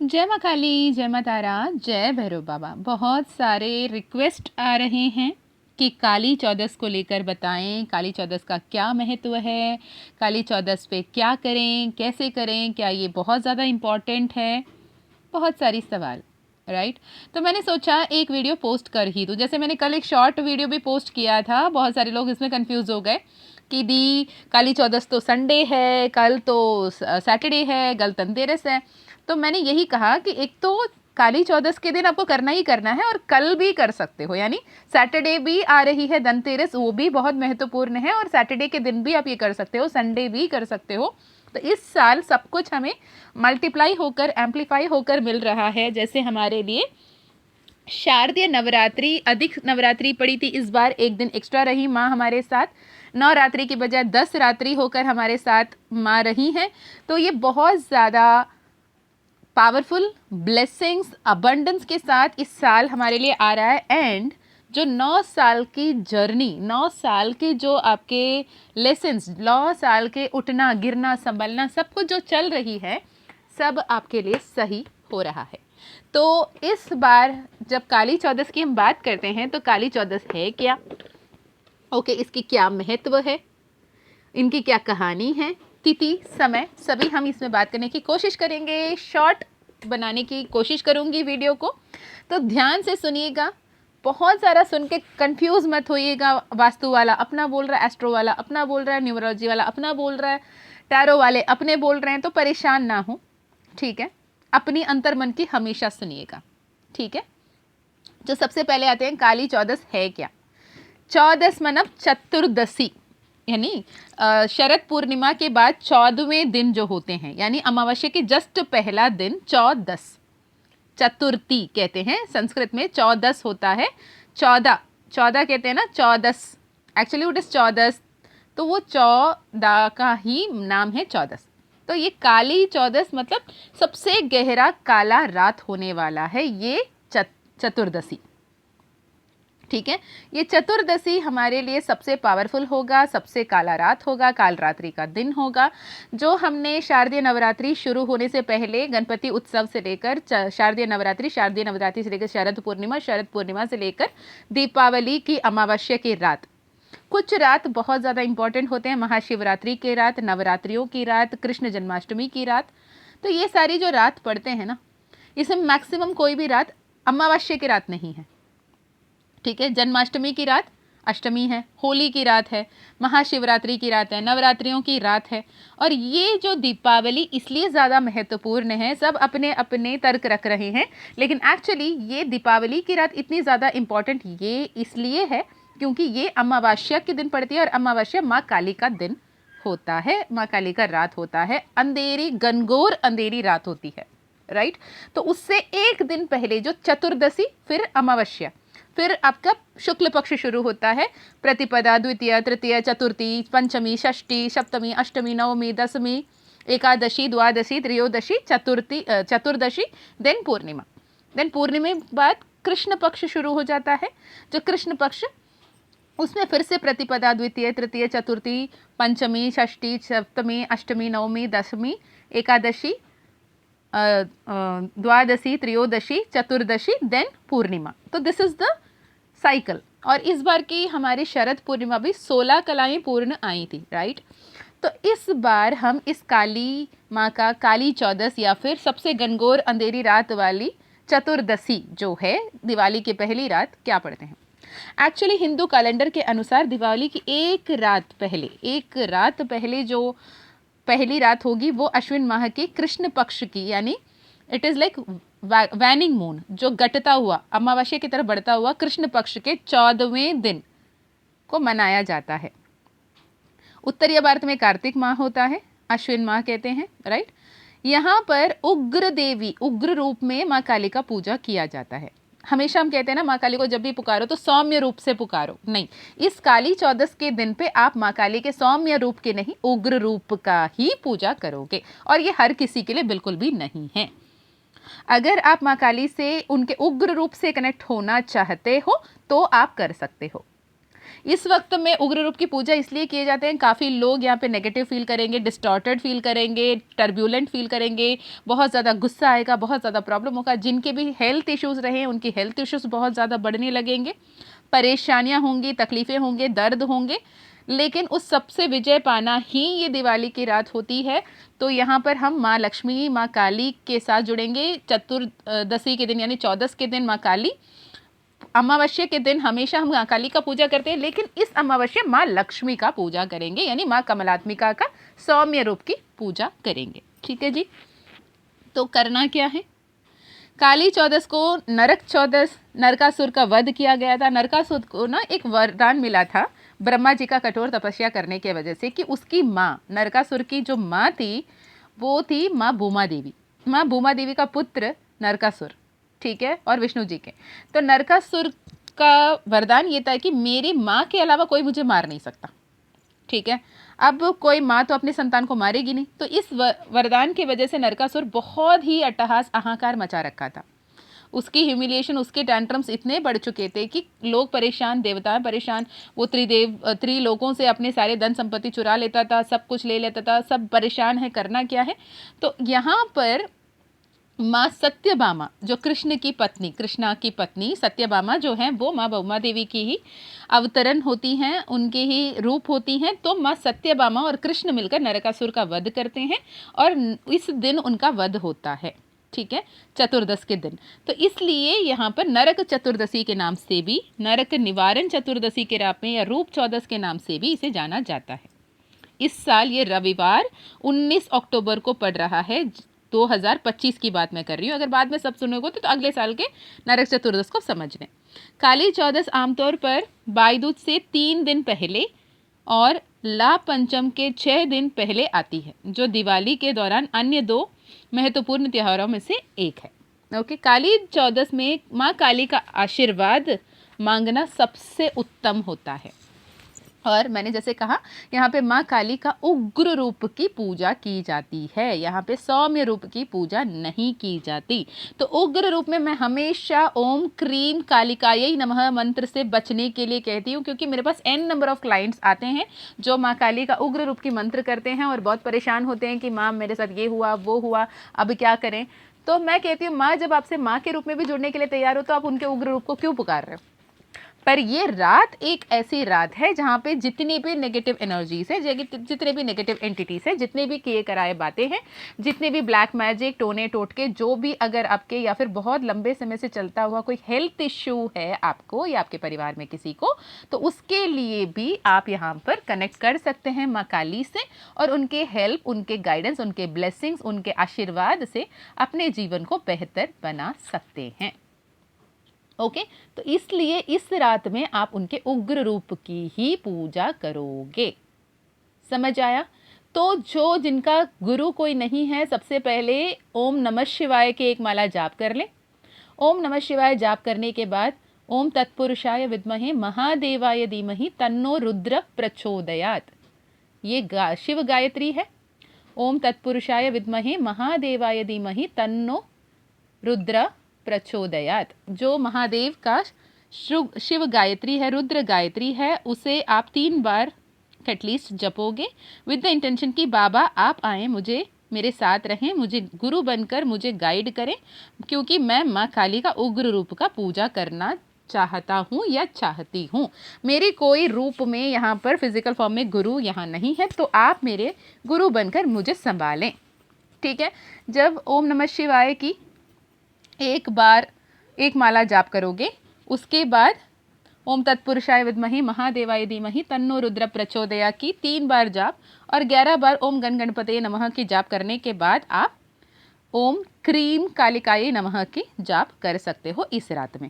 जय माँ काली, जय माँ तारा, जय भैरव बाबा। बहुत सारे रिक्वेस्ट आ रहे हैं कि काली चौदस को लेकर बताएं, काली चौदस का क्या महत्व है, काली चौदस पे क्या करें, कैसे करें, क्या ये बहुत ज़्यादा इम्पॉर्टेंट है। बहुत सारी सवाल, राइट। तो मैंने सोचा एक वीडियो पोस्ट कर ही दूँ। जैसे मैंने कल एक शॉर्ट वीडियो भी पोस्ट किया था, बहुत सारे लोग इसमें कंफ्यूज हो गए कि दी काली चौदस तो संडे है, कल तो सैटरडे है, कल धनतेरस है। तो मैंने यही कहा कि एक तो काली चौदस के दिन आपको करना ही करना है और कल भी कर सकते हो, यानी सैटरडे भी आ रही है धनतेरस, वो भी बहुत महत्वपूर्ण है और सैटरडे के दिन भी आप ये कर सकते हो, संडे भी कर सकते हो। तो इस साल सब कुछ हमें मल्टीप्लाई होकर, एम्पलीफाई होकर मिल रहा है। जैसे हमारे लिए शारदीय नवरात्रि, अधिक नवरात्रि पड़ी थी, इस बार एक दिन एक्स्ट्रा रही माँ हमारे साथ। नवरात्रि की बजाय 10 रात्रि होकर हमारे साथ माँ रही हैं। तो ये बहुत ज़्यादा पावरफुल ब्लेसिंग्स, अबंडेंस के साथ इस साल हमारे लिए आ रहा है। एंड जो 9 साल की जर्नी, 9 साल के जो आपके लेसन्स, 9 साल के उठना गिरना संभलना सब कुछ जो चल रही है, सब आपके लिए सही हो रहा है। तो इस बार जब काली चौदस की हम बात करते हैं तो काली चौदस है क्या, ओके, इसकी क्या महत्व है, इनकी क्या कहानी है, तिथि, समय, सभी हम इसमें बात करने की कोशिश करेंगे। शॉर्ट बनाने की कोशिश करूंगी वीडियो को, तो ध्यान से सुनिएगा। बहुत सारा सुन के कंफ्यूज मत होइएगा। वास्तु वाला अपना बोल रहा है, एस्ट्रो वाला अपना बोल रहा है, न्यूमरोलॉजी वाला अपना बोल रहा है, टैरो वाले अपने बोल रहे हैं, तो परेशान ना हो, ठीक है। अपनी अंतर्मन की हमेशा सुनिएगा, ठीक है। जो सबसे पहले आते हैं, काली चौदस है क्या। चौदस मतलब चतुर्दशी, यानी शरद पूर्णिमा के बाद 14वें दिन जो होते हैं, यानी अमावस्या के जस्ट पहला दिन चौदस, चतुर्थी कहते हैं। संस्कृत में चौदस होता है, 14 14 कहते हैं ना, चौदस, एक्चुअली इट इज चौदस, तो वो 14 का ही नाम है चौदस। तो ये काली चौदस मतलब सबसे गहरा काला रात होने वाला है ये चतुर्दशी, ठीक है। ये चतुर्दशी हमारे लिए सबसे पावरफुल होगा, सबसे काला रात होगा, काल रात्रि का दिन होगा। जो हमने शारदीय नवरात्रि शुरू होने से पहले, गणपति उत्सव से लेकर शारदीय नवरात्रि से लेकर शरद पूर्णिमा से लेकर दीपावली की अमावस्या की रात, कुछ रात बहुत ज़्यादा इंपॉर्टेंट होते हैं। महाशिवरात्रि की रात, नवरात्रियों की रात, कृष्ण जन्माष्टमी की रात। तो ये सारी जो रात पढ़ते हैं ना, इसमें मैक्सिमम कोई भी रात अमावस्या की रात नहीं है, ठीक है। जन्माष्टमी की रात अष्टमी है, होली की रात है, महाशिवरात्रि की रात है, नवरात्रियों की रात है। और ये जो दीपावली इसलिए ज़्यादा महत्वपूर्ण है, सब अपने अपने तर्क रख रहे हैं, लेकिन एक्चुअली ये दीपावली की रात इतनी ज़्यादा इम्पॉर्टेंट ये इसलिए है क्योंकि ये अमावस्या के दिन पड़ती है और अमावस्या माँ काली का दिन होता है, माँ काली का रात होता है, अंधेरी घनघोर अंधेरी रात होती है, राइट। तो उससे एक दिन पहले जो चतुर्दशी, फिर अमावस्या, फिर आपका शुक्ल पक्ष शुरू होता है। प्रतिपदा, द्वितीय, तृतीय, चतुर्थी, पंचमी, षष्ठी, सप्तमी, अष्टमी, नवमी, दशमी, एकादशी, द्वादशी, त्रयोदशी, चतुर्दशी, देन पूर्णिमा। देन पूर्णिमा बाद कृष्ण पक्ष शुरू हो जाता है। जो कृष्ण पक्ष, उसमें फिर से प्रतिपदा, द्वितीय, तृतीय, चतुर्थी, पंचमी, षष्ठी, सप्तमी, अष्टमी, नवमी, दशमी, एकादशी, द्वादशी, त्रयोदशी, चतुर्दशी, देन पूर्णिमा। तो दिस इज द साइकिल। और इस बार की हमारी शरद पूर्णिमा भी 16 कलाएं पूर्ण आई थी, राइट। तो इस बार हम इस काली माँ का काली चौदस या फिर सबसे घनघोर अंधेरी रात वाली चतुर्दशी जो है, दिवाली की पहली रात, क्या पढ़ते हैं। एक्चुअली हिंदू कैलेंडर के अनुसार दिवाली की एक रात पहले जो पहली रात होगी वो अश्विन माह की कृष्ण पक्ष की, यानी it is like waning moon, जो घटता हुआ अमावस्या की तरफ बढ़ता हुआ कृष्ण पक्ष के 14वें दिन को मनाया जाता है। उत्तरीय भारत में कार्तिक माह होता है, अश्विन माह कहते हैं, राइट। यहाँ पर उग्र देवी, उग्र रूप में माँ काली का पूजा किया जाता है। हमेशा हम कहते हैं ना, माँ काली को जब भी पुकारो तो सौम्य रूप से पुकारो, नहीं, इस काली चौदस के दिन पे आप माँ काली के सौम्य रूप के नहीं, उग्र रूप का ही पूजा करोगे। और ये हर किसी के लिए बिल्कुल भी नहीं है। अगर आप माँ काली से उनके उग्र रूप से कनेक्ट होना चाहते हो तो आप कर सकते हो। इस वक्त में उग्र रूप की पूजा इसलिए किए जाते हैं, काफ़ी लोग यहाँ पे नेगेटिव फील करेंगे, डिस्टॉर्टेड फील करेंगे, टर्ब्यूलेंट फील करेंगे, बहुत ज़्यादा गुस्सा आएगा, बहुत ज़्यादा प्रॉब्लम होगा। जिनके भी हेल्थ इश्यूज़ रहे उनकी हेल्थ इश्यूज़ बहुत ज़्यादा बढ़ने लगेंगे, परेशानियाँ होंगी, तकलीफ़ें होंगे, दर्द होंगे। लेकिन उस सबसे विजय पाना ही ये दिवाली की रात होती है। तो यहाँ पर हम माँ लक्ष्मी, माँ काली के साथ जुड़ेंगे। चतुर्दशी के दिन यानी 14 के दिन माँ काली, अमावस्या के दिन हमेशा हम माँ काली का पूजा करते हैं, लेकिन इस अमावस्या माँ लक्ष्मी का पूजा करेंगे, यानी माँ कमलात्मिका का सौम्य रूप की पूजा करेंगे। ठीक है जी। तो करना क्या है, काली चौदस को नरक चौदस, नरकासुर का वध किया गया था। नरकासुर को ना एक वरदान मिला था ब्रह्मा जी का कठोर तपस्या करने की वजह से, कि उसकी माँ, नरकासुर की जो माँ थी वो थी माँ भूमा देवी। माँ भूमा देवी का पुत्र नरकासुर, ठीक है, और विष्णु जी के। तो नरकासुर का वरदान ये था कि मेरी माँ के अलावा कोई मुझे मार नहीं सकता। ठीक है, अब कोई माँ तो अपने संतान को मारेगी नहीं। तो इस वरदान की वजह से नरकासुर बहुत ही अट्टहास, अहंकार मचा रखा था। उसकी ह्यूमिलिएशन, उसके टैंट्रम्स इतने बढ़ चुके थे कि लोग परेशान, देवताएं परेशान। वो त्रिलोकों से अपने सारे धन संपत्ति चुरा लेता था, सब कुछ ले लेता था, सब परेशान है, करना क्या है। तो यहाँ पर माँ सत्यभामा, जो कृष्ण की पत्नी, कृष्णा की पत्नी सत्यभामा जो है, वो माँ भौमा देवी की ही अवतरण होती हैं, उनके ही रूप होती हैं। तो माँ सत्यभामा और कृष्ण मिलकर नरकासुर का वध करते हैं और इस दिन उनका वध होता है। ठीक है, चतुर्दश के दिन। तो इसलिए यहाँ पर नरक चतुर्दशी के नाम से भी, नरक निवारण चतुर्दशी के नाम में या रूप चौदस के नाम से भी इसे जाना जाता है। इस साल ये रविवार 19 अक्टूबर को पड़ रहा है। 2025 की बात मैं कर रही हूँ, अगर बाद में सब सुनोगे तो अगले साल के नरक चतुर्दश को समझ लें। काली चौदस आमतौर पर भाई दूज से 3 दिन पहले और ला पंचम के 6 दिन पहले आती है, जो दिवाली के दौरान अन्य 2 महत्वपूर्ण त्योहारों में से एक है। ओके, काली चौदस में माँ काली का आशीर्वाद मांगना सबसे उत्तम होता है। और मैंने जैसे कहा, यहाँ पे माँ काली का उग्र रूप की पूजा की जाती है, यहाँ पे सौम्य रूप की पूजा नहीं की जाती। तो उग्र रूप में मैं हमेशा ओम क्रीम कालिकायै नमः मंत्र से बचने के लिए कहती हूँ, क्योंकि मेरे पास n नंबर ऑफ क्लाइंट्स आते हैं जो माँ काली का उग्र रूप की मंत्र करते हैं और बहुत परेशान होते हैं कि माँ मेरे साथ ये हुआ, वो हुआ, अब क्या करें। तो मैं कहती हूँ, माँ जब आपसे माँ के रूप में भी जुड़ने के लिए तैयार हो तो आप उनके उग्र रूप को क्यों पुकार रहे हो। पर ये रात एक ऐसी रात है जहाँ पे जितनी भी नेगेटिव एनर्जीज है, जितने भी नेगेटिव एंटिटीज है, जितने भी किए कराए बातें हैं, जितने भी ब्लैक मैजिक, टोने टोटके, जो भी अगर आपके या फिर बहुत लंबे समय से चलता हुआ कोई हेल्थ इश्यू है आपको या आपके परिवार में किसी को, तो उसके लिए भी आप यहाँ पर कनेक्ट कर सकते हैं माँ काली से और उनके हेल्प, उनके गाइडेंस, उनके ब्लेसिंग्स, उनके आशीर्वाद से अपने जीवन को बेहतर बना सकते हैं। ओके, तो इसलिए इस रात में आप उनके उग्र रूप की ही पूजा करोगे। समझ आया। तो जो जिनका गुरु कोई नहीं है, सबसे पहले ओम नमः शिवाय के एक माला जाप कर लें। ओम नमः शिवाय जाप करने के बाद ओम तत्पुरुषाय विद्महे महादेवाय धीमहि तन्नो रुद्र प्रचोदयात्, ये शिव गायत्री है। ओम तत्पुरुषाय विद्महे महादेवाय धीमहि तन्नो रुद्र प्रचोदयात्, जो महादेव का शिव गायत्री है, रुद्र गायत्री है, उसे आप 3 बार एटलीस्ट जपोगे विद द इंटेंशन कि बाबा आप आए, मुझे मेरे साथ रहें, मुझे गुरु बनकर मुझे गाइड करें, क्योंकि मैं माँ काली का उग्र रूप का पूजा करना चाहता हूँ या चाहती हूँ। मेरे कोई रूप में यहाँ पर फिजिकल फॉर्म में गुरु यहाँ नहीं है, तो आप मेरे गुरु बनकर मुझे संभालें। ठीक है, जब ओम नमः शिवाय की एक बार एक माला जाप करोगे, उसके बाद ओम तत्पुरुषाय विद्महे महादेवाय धीमहि तन्नो रुद्र प्रचोदयात् की 3 बार जाप और 11 बार ओम गण गणपतये नमः की जाप करने के बाद आप ओम क्रीम कालिकायै नमः की जाप कर सकते हो इस रात में।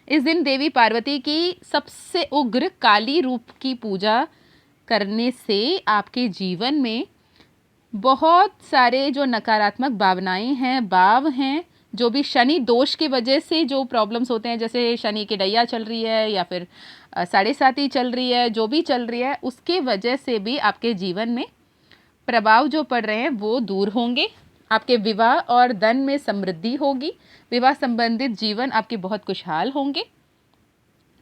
इस दिन देवी पार्वती की सबसे उग्र काली रूप की पूजा करने से आपके जीवन में बहुत सारे जो नकारात्मक भावनाएं हैं, भाव हैं, जो भी शनि दोष की वजह से जो प्रॉब्लम्स होते हैं, जैसे शनि की डैया चल रही है या फिर 7.5 चल रही है, जो भी चल रही है, उसके वजह से भी आपके जीवन में प्रभाव जो पड़ रहे हैं वो दूर होंगे। आपके विवाह और धन में समृद्धि होगी, विवाह संबंधित जीवन आपके बहुत खुशहाल होंगे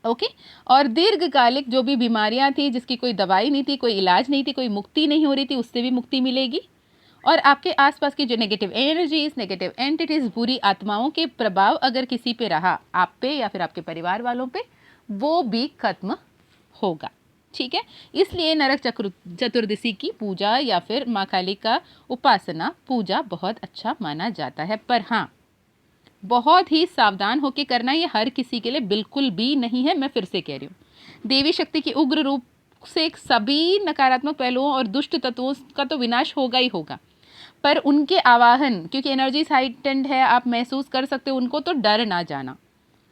ओके। और दीर्घकालिक जो भी बीमारियां थी, जिसकी कोई दवाई नहीं थी, कोई इलाज नहीं थी, कोई मुक्ति नहीं हो रही थी, उससे भी मुक्ति मिलेगी। और आपके आसपास की जो नेगेटिव एनर्जीज, नेगेटिव एंटिटीज, बुरी आत्माओं के प्रभाव अगर किसी पे रहा, आप पे या फिर आपके परिवार वालों पे, वो भी खत्म होगा। ठीक है, इसलिए नरक चतुर्दशी की पूजा या फिर माँ काली का उपासना पूजा बहुत अच्छा माना जाता है। पर हाँ, बहुत ही सावधान होकर करना, ये हर किसी के लिए बिल्कुल भी नहीं है। मैं फिर से कह रही हूँ, देवी शक्ति की उग्र रूप से सभी नकारात्मक पहलुओं और दुष्ट तत्वों का तो विनाश होगा ही होगा, पर उनके आवाहन, क्योंकि एनर्जीज हाइटेंड है, आप महसूस कर सकते हो उनको, तो डर ना जाना।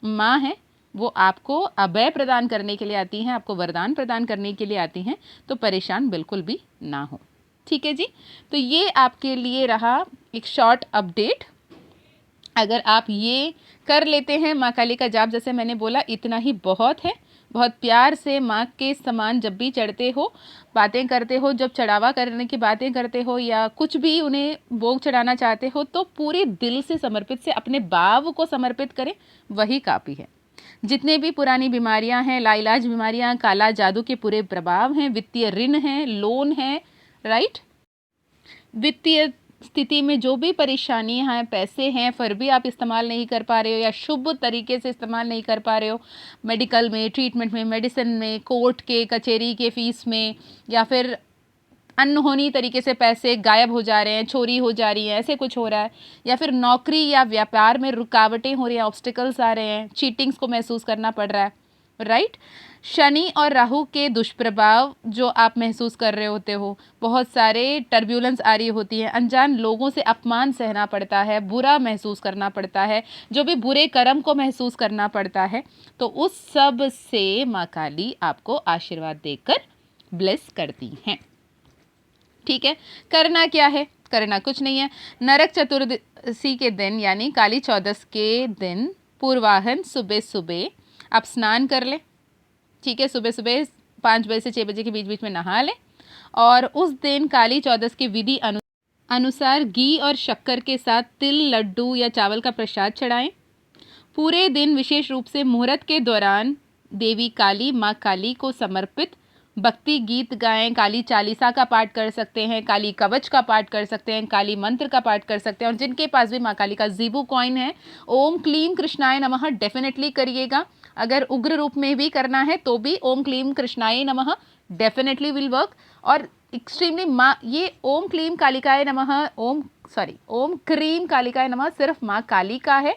माँ है, वो आपको अभय प्रदान करने के लिए आती हैं, आपको वरदान प्रदान करने के लिए आती हैं, तो परेशान बिल्कुल भी ना हो। ठीक है जी, तो ये आपके लिए रहा एक शॉर्ट अपडेट। अगर आप ये कर लेते हैं, माँ काली का जाप जैसे मैंने बोला, इतना ही बहुत है। बहुत प्यार से माँ के समान जब भी चढ़ते हो, बातें करते हो, जब चढ़ावा करने की बातें करते हो या कुछ भी उन्हें भोग चढ़ाना चाहते हो, तो पूरे दिल से समर्पित से अपने भाव को समर्पित करें, वही काफ़ी है। जितने भी पुरानी बीमारियां हैं, लाइलाज बीमारियां, काला जादू के पूरे प्रभाव हैं, वित्तीय ऋण हैं, लोन हैं, राइट, वित्तीय स्थिति में जो भी परेशानियां हैं, पैसे हैं, फिर भी आप इस्तेमाल नहीं कर पा रहे हो या शुभ तरीके से इस्तेमाल नहीं कर पा रहे हो, मेडिकल में, ट्रीटमेंट में, मेडिसिन में, कोर्ट के कचहरी के फीस में, या फिर अनहोनी तरीके से पैसे गायब हो जा रहे हैं, चोरी हो जा रही है, ऐसे कुछ हो रहा है, या फिर नौकरी या व्यापार में रुकावटें हो रही हैं, ऑब्स्टिकल्स आ रहे हैं, चीटिंग्स को महसूस करना पड़ रहा है, राइट। शनि और राहु के दुष्प्रभाव जो आप महसूस कर रहे होते हो, बहुत सारे टर्ब्यूलेंस आ रही होती है, अनजान लोगों से अपमान सहना पड़ता है, बुरा महसूस करना पड़ता है, जो भी बुरे कर्म को महसूस करना पड़ता है, तो उस सब से माँ काली आपको आशीर्वाद देकर ब्लेस करती हैं। ठीक है, करना क्या है? करना कुछ नहीं है। नरक चतुर्दशी के दिन यानी काली चौदस के दिन पूर्वाहन सुबह सुबह आप स्नान कर लें। ठीक है, सुबह सुबह 5 बजे से 6 बजे के बीच बीच में नहा लें, और उस दिन काली चौदस की विधि अनुसार घी और शक्कर के साथ तिल, लड्डू या चावल का प्रसाद चढ़ाएं। पूरे दिन विशेष रूप से मुहूर्त के दौरान देवी काली, माँ काली को समर्पित भक्ति गीत गाएं, काली चालीसा का पाठ कर सकते हैं, काली कवच का पाठ कर सकते हैं, काली मंत्र का पाठ कर सकते हैं, और जिनके पास भी माँ काली का जीबू कॉइन है, ओम क्लीम कृष्णाय नमः डेफिनेटली करिएगा। अगर उग्र रूप में भी करना है तो भी ओम क्लीम कृष्णाय नमः डेफिनेटली विल वर्क। और एक्सट्रीमली माँ, ये ओम क्लीम कालिकाय नमः, ओम क्रीम कालिकाय नमः सिर्फ माँ काली का है।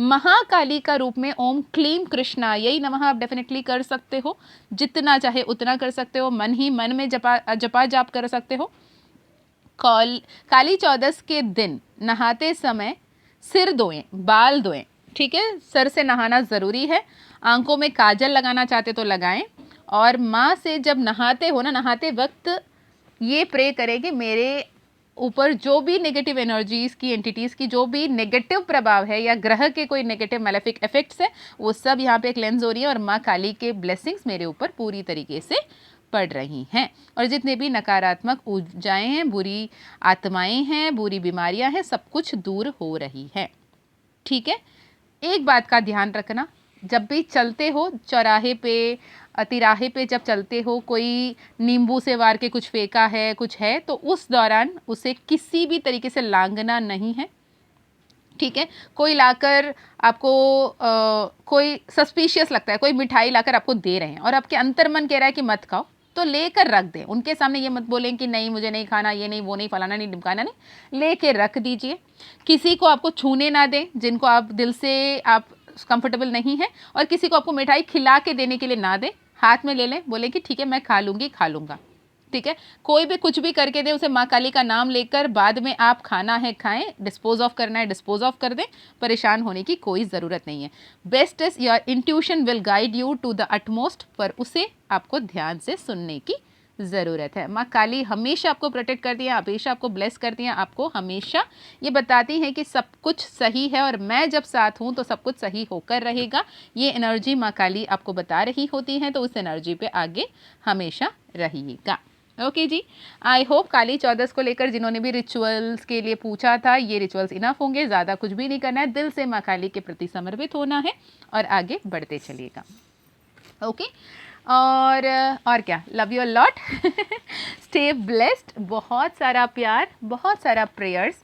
महाकाली का रूप में ओम क्लीम कृष्णा यही नमः आप डेफिनेटली कर सकते हो, जितना चाहे उतना कर सकते हो, मन ही मन में जपा जाप कर सकते हो। काली चौदस के दिन नहाते समय सिर धोएं, बाल धोएं। ठीक है, सर से नहाना ज़रूरी है। आंखों में काजल लगाना चाहते तो लगाएं, और माँ से जब नहाते हो ना, नहाते वक्त ये प्रे करें कि मेरे ऊपर जो भी नेगेटिव एनर्जीज़ की, एंटिटीज़ की जो भी नेगेटिव प्रभाव है, या ग्रह के कोई नेगेटिव मैलेफिक इफेक्ट्स है, वो सब यहाँ पे क्लेंस हो रही है, और माँ काली के ब्लेसिंग्स मेरे ऊपर पूरी तरीके से पड़ रही हैं, और जितने भी नकारात्मक ऊर्जाएं हैं, बुरी आत्माएं हैं, बुरी बीमारियां हैं, सब कुछ दूर हो रही है। ठीक है, एक बात का ध्यान रखना, जब भी चलते हो चौराहे पे, तिराहे पे जब चलते हो, कोई नींबू से वार के कुछ फेंका है, कुछ है, तो उस दौरान उसे किसी भी तरीके से लांघना नहीं है। ठीक है, कोई लाकर आपको कोई सस्पिशियस लगता है, कोई मिठाई लाकर आपको दे रहे हैं और आपके अंतर मन कह रहा है कि मत खाओ, तो लेकर रख दें। उनके सामने ये मत बोलें कि नहीं मुझे नहीं खाना, ये नहीं, वो नहीं, फलाना नहीं, ढिमकाना नहीं, लेके रख दीजिए। किसी को आपको छूने ना दें जिनको आप दिल से आप कंफर्टेबल नहीं है, और किसी को आपको मिठाई खिला के देने के लिए ना दें, हाथ में ले लें, बोले कि ठीक है मैं खा लूँगी, खा लूँगा। ठीक है, कोई भी कुछ भी करके दे, उसे माँ काली का नाम लेकर बाद में आप खाना है खाएं, डिस्पोज ऑफ करना है डिस्पोज ऑफ कर दें, परेशान होने की कोई ज़रूरत नहीं है। Best is your intuition will guide you to the utmost, पर उसे आपको ध्यान से सुनने की ज़रूरत है। माँ काली हमेशा आपको प्रोटेक्ट करती हैं, हमेशा आपको ब्लेस करती हैं, आपको हमेशा ये बताती हैं कि सब कुछ सही है, और मैं जब साथ हूँ तो सब कुछ सही होकर रहेगा। ये एनर्जी माँ काली आपको बता रही होती हैं, तो उस एनर्जी पे आगे हमेशा रहिएगा। ओके जी, आई होप काली चौदस को लेकर जिन्होंने भी रिचुअल्स के लिए पूछा था, ये रिचुअल्स इनफ होंगे। ज़्यादा कुछ भी नहीं करना है, दिल से माँ काली के प्रति समर्पित होना है और आगे बढ़ते चलिएगा। ओके और क्या, love you lot, stay blessed, बहुत सारा प्यार, बहुत सारा prayers,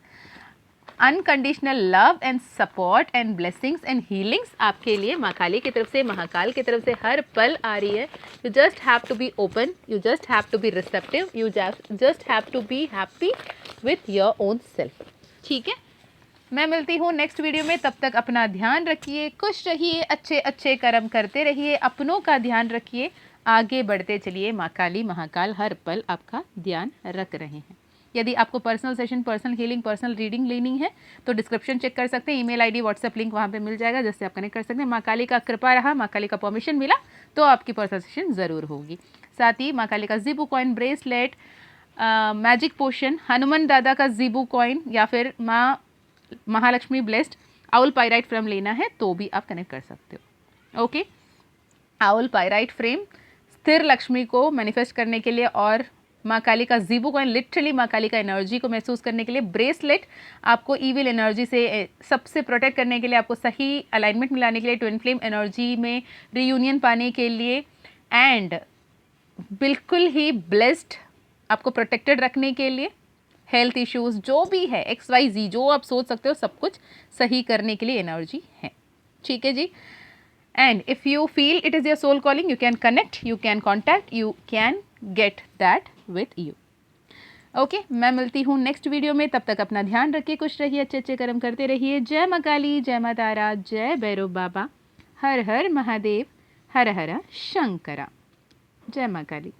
unconditional love and support and blessings and healings आपके लिए माँ काली की तरफ से, महाकाल की तरफ से हर पल आ रही है. You just have to be open, you just have to be receptive, you just have to be happy with your own self. ठीक है, मैं मिलती हूँ नेक्स्ट वीडियो में. तब तक अपना ध्यान रखिए, खुश रहिए, अच्छे अच्छे कर्म करते रहिए, अपनों का ध्यान रखिए, आगे बढ़ते चलिए. माँ काली महाकाल हर पल आपका ध्यान रख रहे हैं. यदि आपको personal session, personal healing, personal reading लेनी है तो डिस्क्रिप्शन चेक कर सकते हैं. ईमेल आईडी, व्हाट्सएप लिंक वहाँ पे मिल जाएगा जिससे आप कनेक्ट कर सकते हैं. माँ काली का कृपा रहा, माँ काली का परमिशन मिला तो आपकी पर्सनल सेशन ज़रूर होगी. साथ ही माँ काली का Zibu coin bracelet, magic potion, Hanuman दादा का ज़ीबू कॉइन या फिर माँ Mahalakshmi blessed owl pyrite frame लेना है तो भी आप कनेक्ट कर सकते हो. ओके, आउल पायराइट फ्रेम स्थिर लक्ष्मी को मैनिफेस्ट करने के लिए, और माँ काली का ज़ीबू कॉइन लिटरली माँ काली का एनर्जी को महसूस करने के लिए, ब्रेसलेट आपको ईविल एनर्जी से सबसे प्रोटेक्ट करने के लिए, आपको सही अलाइनमेंट मिलाने के लिए, ट्विन फ्लेम एनर्जी में रियूनियन पाने के लिए, एंड बिल्कुल ही ब्लेस्ड आपको प्रोटेक्टेड रखने के लिए, हेल्थ इश्यूज़ जो भी है XYZ जो आप सोच सकते हो सब कुछ सही करने के लिए एनर्जी है. ठीक है जी. And if you feel it is your soul calling, you can connect, you can contact, you can get that with you. Okay, मैं मिलती हूँ नेक्स्ट वीडियो में. तब तक अपना ध्यान रखिए, खुश रहिए, अच्छे अच्छे कर्म करते रहिए. जय माँ काली, जय माँ तारा, जय भैरव बाबा, हर हर महादेव, हर हर शंकरा. जय माँ काली.